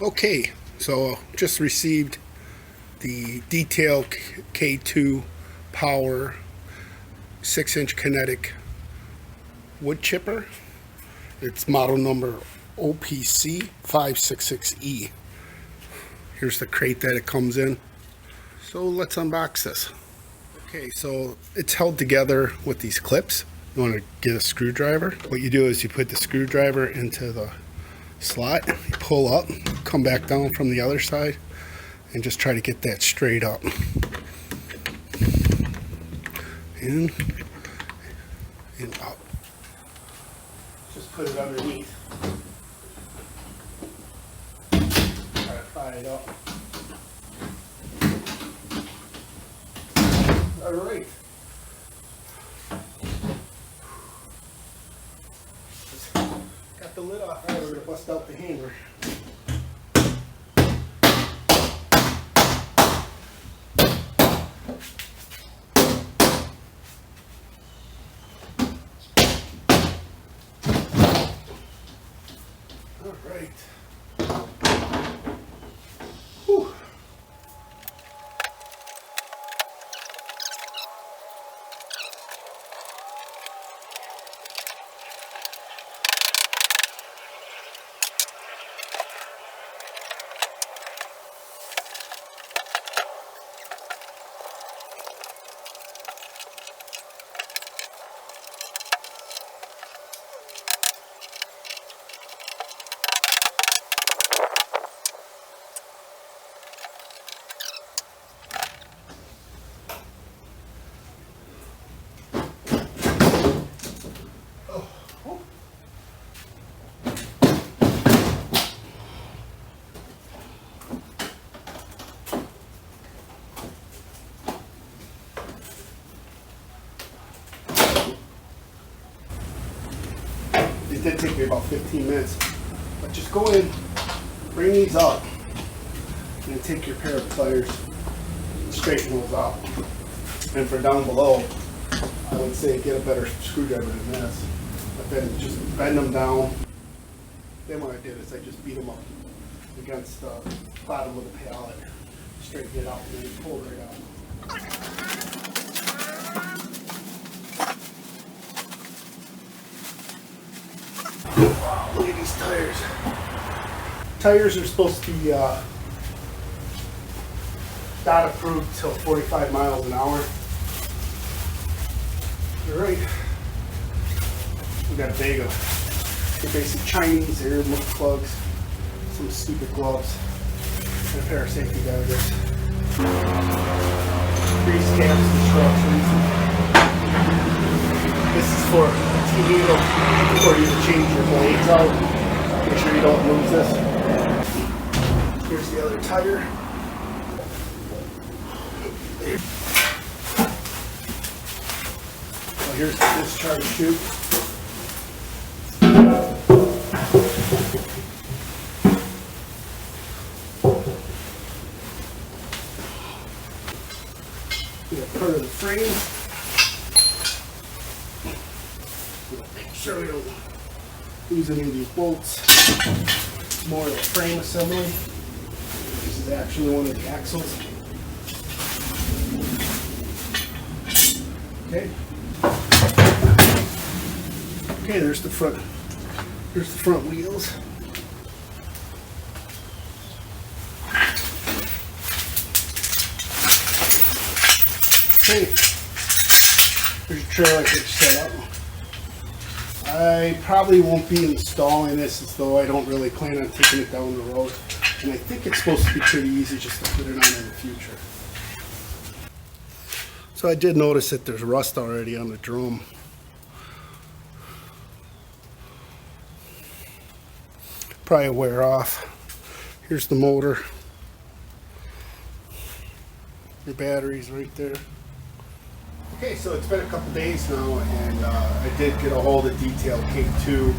Okay, so just received the Detail K2 Power 6-inch Kinetic wood chipper. It's model number OPC 566E. Here's the crate that it comes in. So let's unbox this. Okay, so it's held together with these clips. You want to get a screwdriver. What you do is you put the screwdriver into the slot, you pull up, come back down from the other side, and just try to get that straight up. In and up. Just put it underneath. Try to pry it up. Alright. Got the lid off. Alright, we're going to bust out the hanger. Alright. Whew. It did take me about 15 minutes, but just go in, bring these up, and take your pair of pliers and straighten those out. And for down below, I would say get a better screwdriver than this, but then just bend them down. Then what I did is I just beat them up against the bottom of the pallet, straighten it out, and then pull it right out. Look at these tires. Tires are supposed to be not approved till 45 miles an hour. Alright. We got a bag of your basic Chinese air muff plugs, some stupid gloves, and a pair of safety goggles. Grease caps, instructions. This is for needle before you change your blades out. Make sure you don't lose this. Here's the other tire. Well, here's the discharge chute. We have part of the frame. Make sure we don't lose any of these bolts. More of the frame assembly. This is actually one of the axles. Okay. Okay, there's the front. Here's the front wheels. Okay. Here's your trailer hitch set up. I probably won't be installing this, as though I don't really plan on taking it down the road. And I think it's supposed to be pretty easy just to put it on in the future. So I did notice that there's rust already on the drum. Probably wear off. Here's the motor. Your battery's right there. Okay, so it's been a couple days now, and I did get a hold of Detail K2,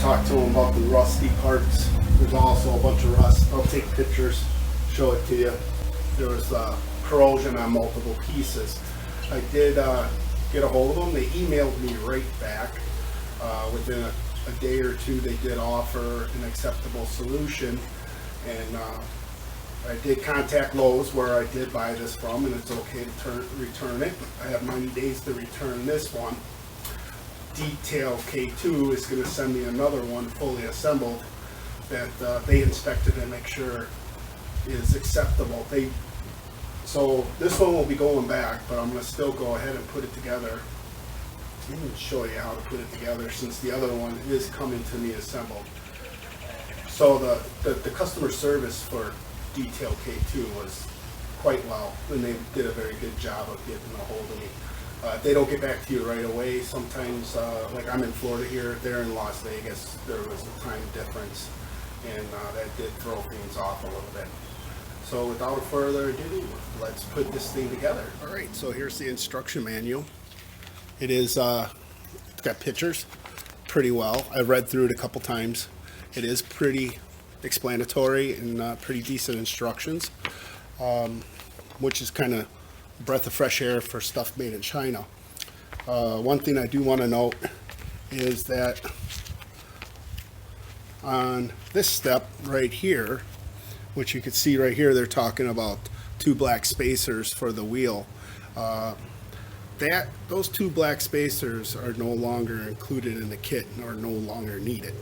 talk to them about the rusty parts. There's also a bunch of rust. I'll take pictures, show it to you. There was corrosion on multiple pieces. I did get a hold of them. They emailed me right back within a a day or two they did offer an acceptable solution, and I did contact Lowe's where I did buy this from, and it's okay to return it. I have 90 days to return this one. Detail K2 is going to send me another one fully assembled that they inspected and make sure is acceptable. So this one will be going back, but I'm going to still go ahead and put it together. Let me show you how to put it together since the other one is coming to me assembled. So the customer service for Detail K2 was quite well, and they did a very good job of getting a hold of me. If they don't get back to you right away, sometimes, like I'm in Florida here, they're in Las Vegas, there was a time difference, and that did throw things off a little bit. So without further ado, let's put this thing together. All right, so here's the instruction manual. It is, it's got pictures pretty well. I've read through it a couple times. It is pretty explanatory and pretty decent instructions, which is kind of a breath of fresh air for stuff made in China. One thing I do want to note is that on this step right here, which you can see right here, they're talking about 2 black spacers for the wheel. Those 2 black spacers are no longer included in the kit or no longer needed.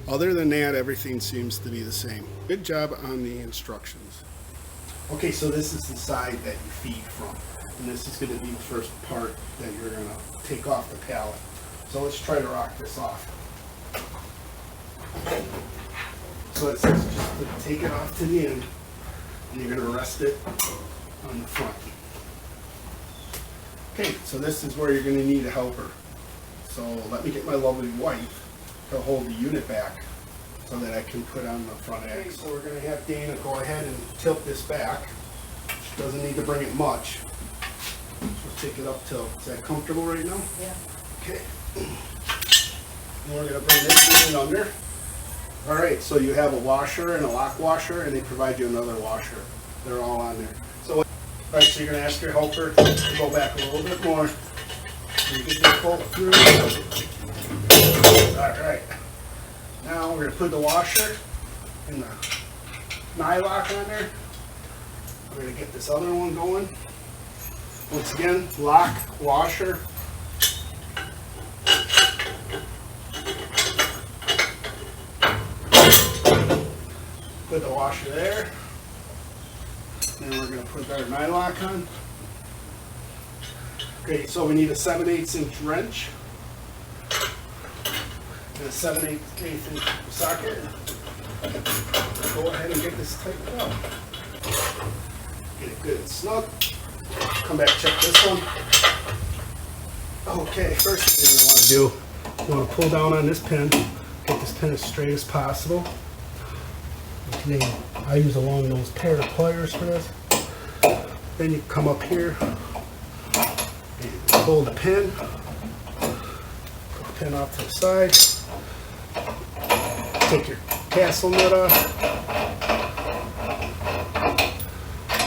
Other than that, everything seems to be the same. Good job on the instructions. Okay, so this is the side that you feed from, and this is going to be the first part that you're going to take off the pallet. So let's try to rock this off. So it says just take it off to the end, and you're going to rest it on the front. Okay, so this is where you're going to need a helper. So let me get my lovely wife to hold the unit back so that I can put on the front axle. Okay, so we're going to have Dana go ahead and tilt this back. She doesn't need to bring it much. Just take it up till, is that comfortable right now? Yeah. Okay. And we're going to bring this in under. All right, so you have a washer and a lock washer, and they provide you another washer. They're all on there. So, all right, so you're going to ask your helper to go back a little bit more. So you get this bolt through. All right. Now we're going to put the washer and the nylock on there. We're going to get this other one going. Once again, lock, washer. Put the washer there. Then we're going to put our nylock on. Okay, so we need a 7/8 inch wrench and a 7/8 inch socket. Go ahead and get this tightened up. Get it good and snug. Come back, check this one. Okay, first thing you want to do, you want to pull down on this pin. Get this pin as straight as possible. I use a long nose pair of pliers for this. Then you come up here and pull the pin. Put the pin off to the side. Take your castle nut off.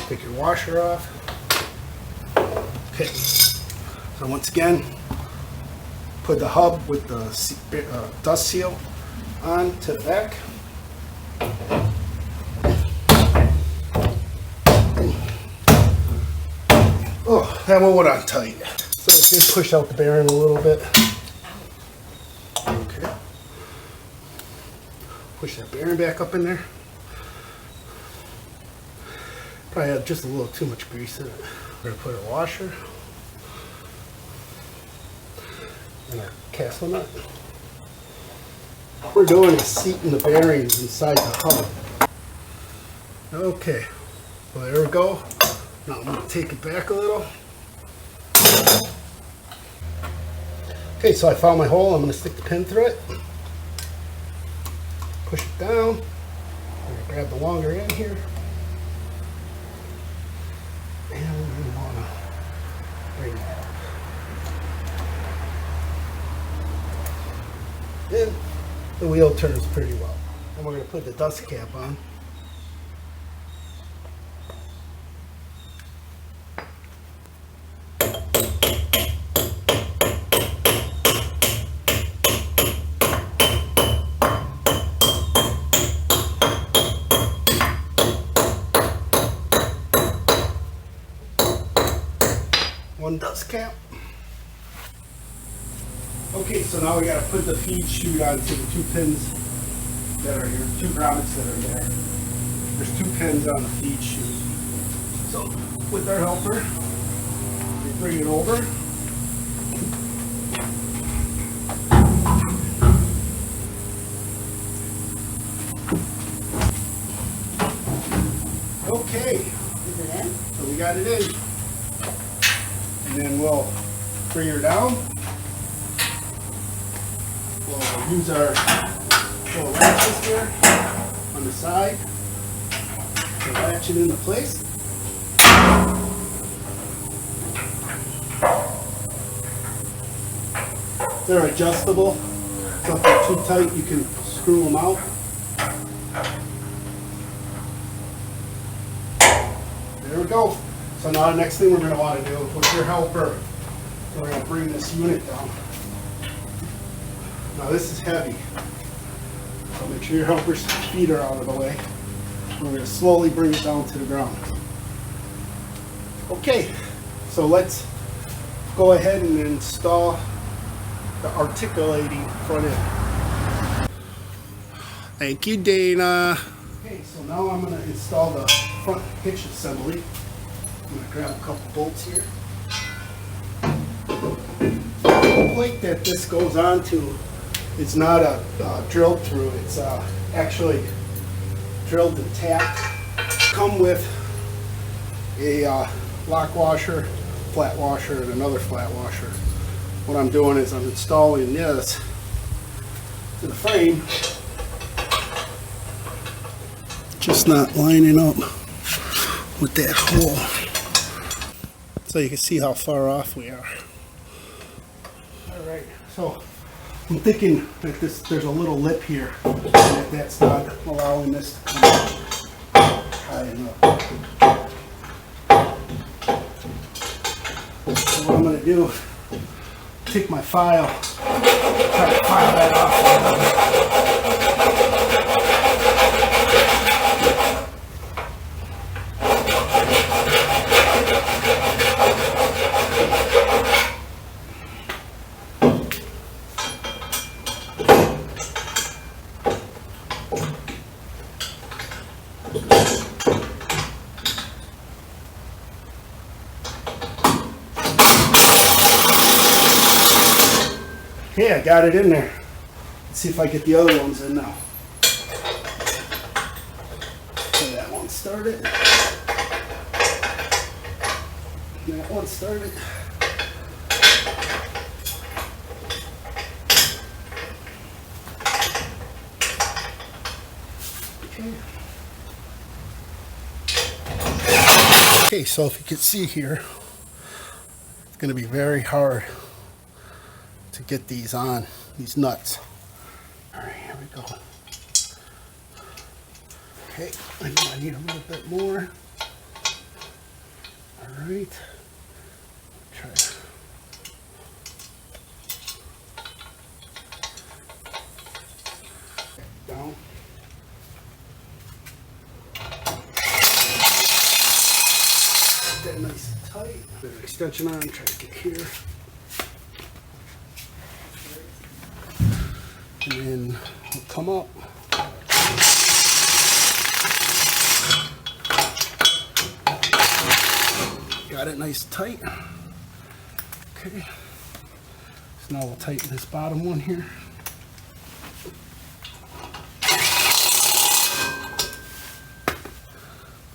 Take your washer off. Okay. So once again, put the hub with the dust seal on to the back. Oh, that one went on tight. So just push out the bearing a little bit. Okay. Push that bearing back up in there. Probably had just a little too much grease in it. We're going to put a washer and our castle nut. What we're doing is seating the bearings inside the hub. Okay, well there we go. Now I'm going to take it back a little. Okay, so I found my hole. I'm going to stick the pin through it. Push it down. I'm going to grab the longer end here. And we're going to want to bring that up. Then the wheel turns pretty well. And we're going to put the dust cap on. one dust cap. Okay, so now we got to put the feed chute onto the 2 pins that are here, 2 grommets that are there. There's 2 pins on the feed chute. So with our helper, we bring it over. Okay, Is it in? so we got it in. And then we'll bring her down. We'll use our little latches here on the side to latch it into place. They're adjustable, so if they're too tight you can screw them out. There we go. So now the next thing we're going to want to do with your helper, we're going to bring this unit down. Now this is heavy, so make sure your helper's feet are out of the way. We're going to slowly bring it down to the ground. Okay, so let's go ahead and install the articulating front end. Thank you, Dana. Okay, so now I'm going to install the front hitch assembly. I'm going to grab a couple bolts here. The plate that this goes onto is not drilled through, it's actually drilled and tapped. Come with a lock washer, flat washer, and another flat washer. What I'm doing is I'm installing this to the frame, just not lining up with that hole, so you can see how far off we are. Alright, so I'm thinking that there's a little lip here, and that's not allowing this to come high enough. So what I'm going to do, take my file, try to file that off. Okay, I got it in there. Let's see if I get the other ones in now. Okay, that one started. That one started. Okay, so if you can see here, it's going to be very hard to get these on, these nuts. All right, here we go. Okay, I know I need a little bit more. All right, try it. Down. Get that nice and tight. Put an extension on, try to get here. And then we'll come up. Got it nice and tight. Okay. So now we'll tighten this bottom one here.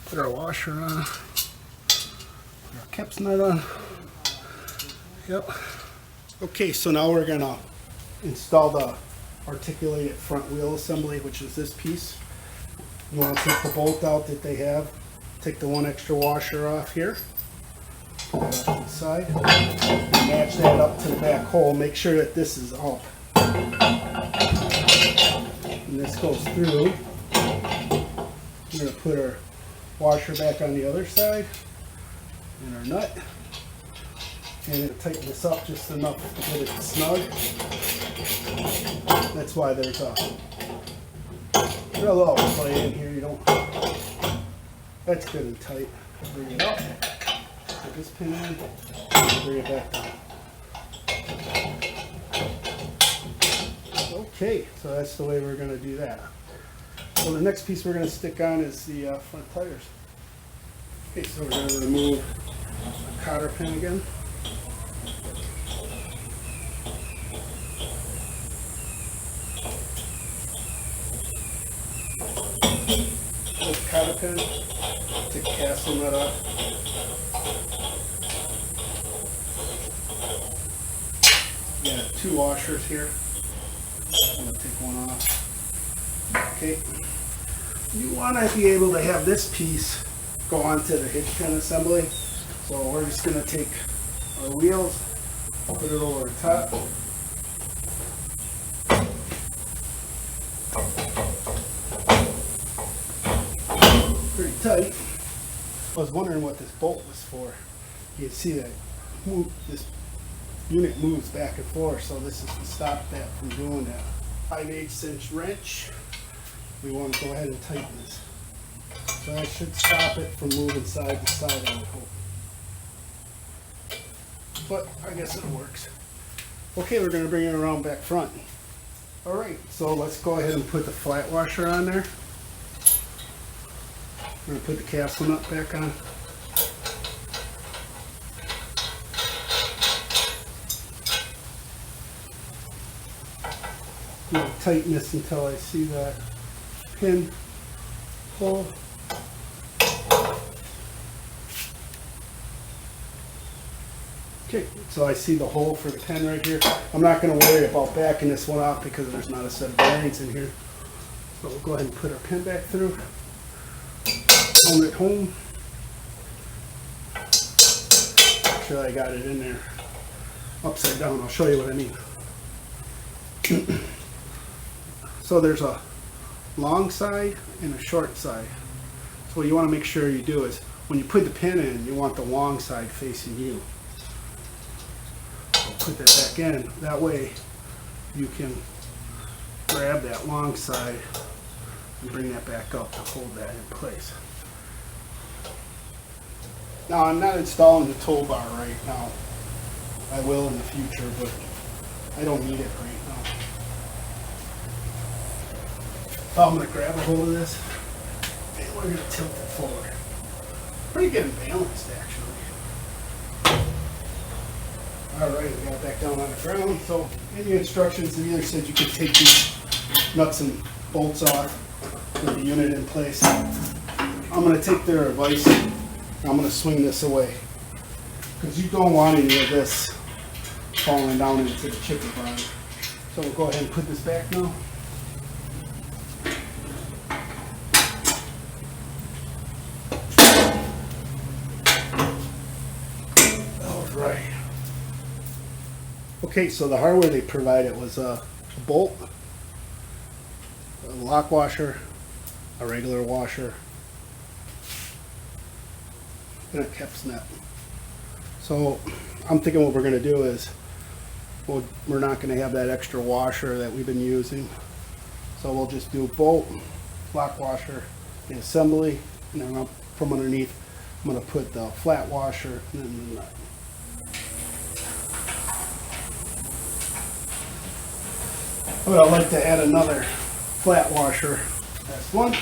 Put our washer on. Put our caps nut on. Yep. Okay, so now we're gonna install the articulated front wheel assembly, which is this piece. You want to take the bolt out that they have, take the one extra washer off here, put that off to the side, and match that up to the back hole. Make sure that this is up. And this goes through. We're going to put our washer back on the other side, and our nut. And it'll tighten this up just enough to get it snug. That's why there's a little play in here. You don't. That's good and tight. Bring it up. Put this pin in, bring it back down. Okay, so that's the way we're going to do that. So the next piece we're going to stick on is the front tires. Okay, so we're going to remove the cotter pin again. This cotter pin to castle that up. Yeah, 2 washers here. I'm going to take one off. Okay. You want to be able to have this piece go onto the hitch pin assembly. So we're just going to take our wheels, put it over the top. Pretty tight. I was wondering what this bolt was for. You can see that this unit moves back and forth, so this is to stop that from doing that. 5/8" wrench. We want to go ahead and tighten this. So that should stop it from moving side to side, I would hope. But I guess it works. Okay, we're going to bring it around back front. Alright, so let's go ahead and put the flat washer on there. We're going to put the castle nut back on. I'm going to tighten this until I see that pin pull. Okay, so I see the hole for the pin right here. I'm not going to worry about backing this one off because there's not a set of bearings in here. So we'll go ahead and put our pin back through. Hold it home. Make sure I got it in there upside down. I'll show you what I mean. So there's a long side and a short side. So what you want to make sure you do is when you put the pin in, you want the long side facing you. So put that back in. That way you can grab that long side and bring that back up to hold that in place. Now I'm not installing the tow bar right now. I will in the future, but I don't need it right now. So I'm going to grab a hold of this and we're going to tilt it forward. Pretty good and balanced actually. Alright, we got it back down on the ground. So in the instructions it either said you could take these nuts and bolts off, put the unit in place. I'm going to take their advice. I'm going to swing this away because you don't want any of this falling down into the chipper body. So we'll go ahead and put this back now. Alright. Okay, so the hardware they provided was a bolt, a lock washer, a regular washer, and a caps nut. So I'm thinking what we're going to do is we're not going to have that extra washer that we've been using. So we'll just do bolt, lock washer, the assembly, and then from underneath I'm going to put the flat washer and then the nut. I would like to add another flat washer. That's one.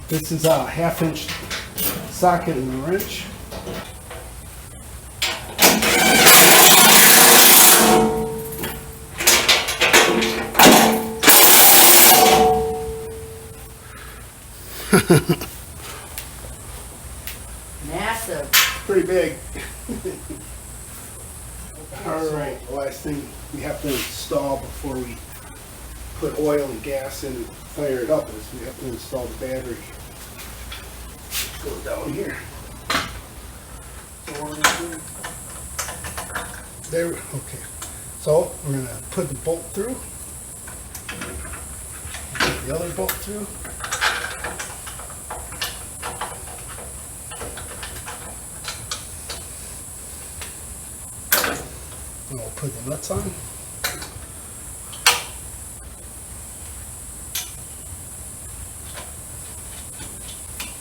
This is a 1/2" socket and a wrench. Massive. Pretty big. Alright, the last thing we have to install before we put oil and gas in and fire it up is we have to install the battery. Go down here. So we're gonna do there. Okay. So we're gonna put the bolt through. Put the other bolt through. And we'll put the nuts on.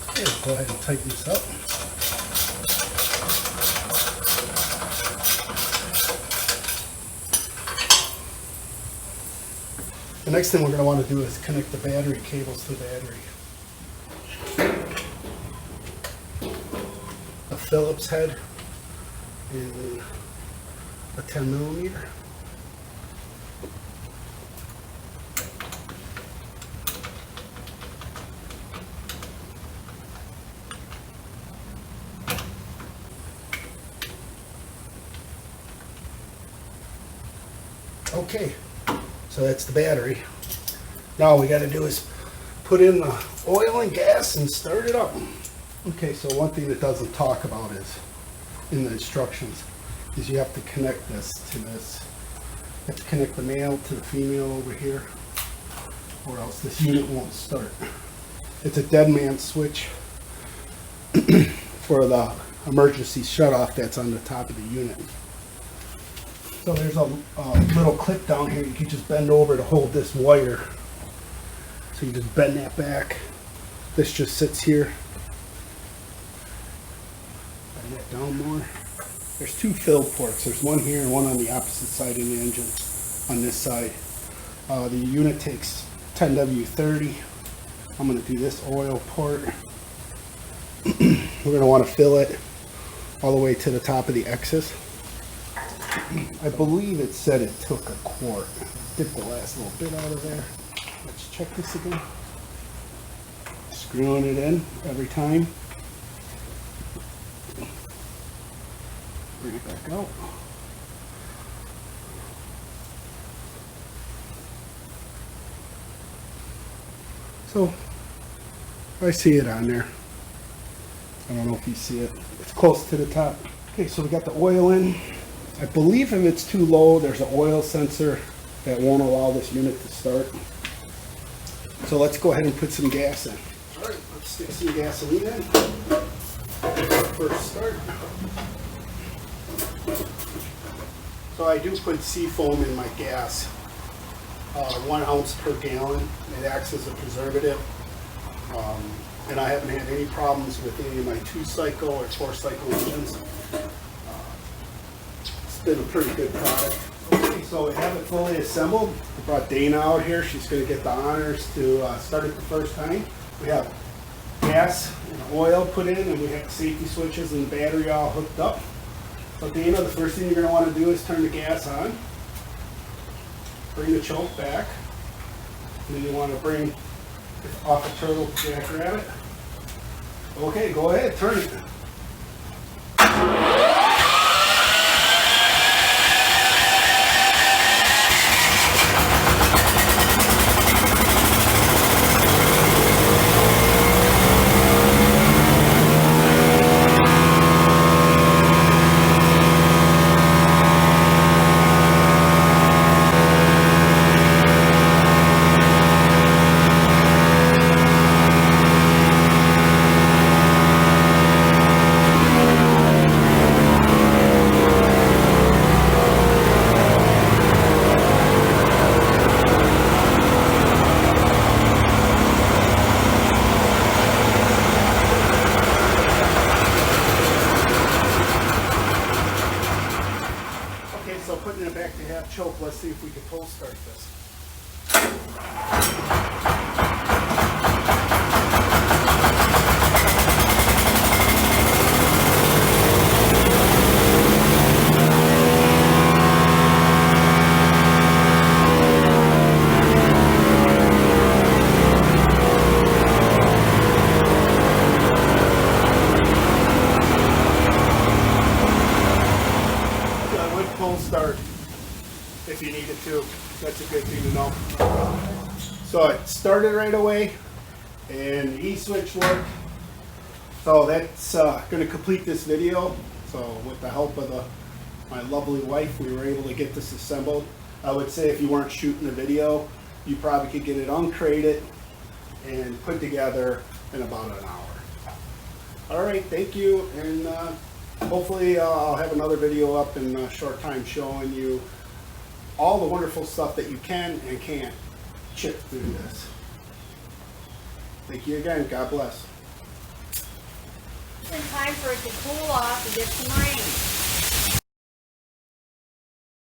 Okay. go ahead and tighten this up. The next thing we're going to want to do is connect the battery cables to the battery. A Phillips head and a 10mm. Okay, so that's the battery. Now all we got to do is put in the oil and gas and start it up. Okay, so one thing that doesn't talk about is in the instructions is you have to connect this to this. You have to connect the male to the female over here, or else this unit won't start. It's a dead man switch for the emergency shutoff that's on the top of the unit. So there's a little clip down here. You can just bend over to hold this wire. So you just bend that back. This just sits here. Bend that down more. There's two fill ports. There's one here and one on the opposite side of the engine on this side. The unit takes 10W30. I'm going to do this oil port. We're going to want to fill it all the way to the top of the X's. I believe it said it took a quart. Get the last little bit out of there. Let's check this again. Screwing it in every time. Bring it back out. So, I see it on there. I don't know if you see it. It's close to the top. Okay, so we got the oil in. I believe if it's too low, there's an oil sensor that won't allow this unit to start. So let's go ahead and put some gas in. All right, let's stick some gasoline in. First start. So I do put seafoam in my gas, 1 ounce per gallon. It acts as a preservative. And I haven't had any problems with any of my 2-cycle or 4-cycle engines. Been a pretty good product. Okay, so we have it fully assembled. We brought Dana out here. She's going to get the honors to start it the first time. We have gas and oil put in, and we have the safety switches and the battery all hooked up. So Dana, the first thing you're going to want to do is turn the gas on. Bring the choke back. And then you want to bring it off the turtle jackrabbit. Okay, go ahead, turn it. So putting it back to half choke, let's see if we can pull start this. Start if you needed to. That's a good thing to know. So it started right away and the E-switch worked. So that's going to complete this video. So with the help of my lovely wife, we were able to get this assembled. I would say if you weren't shooting the video, you probably could get it uncrated and put together in about an hour. All right, thank you, and hopefully I'll have another video up in a short time showing you all the wonderful stuff that you can and can't chip through this. Thank you again. God bless. in time for it to cool off and get some rain.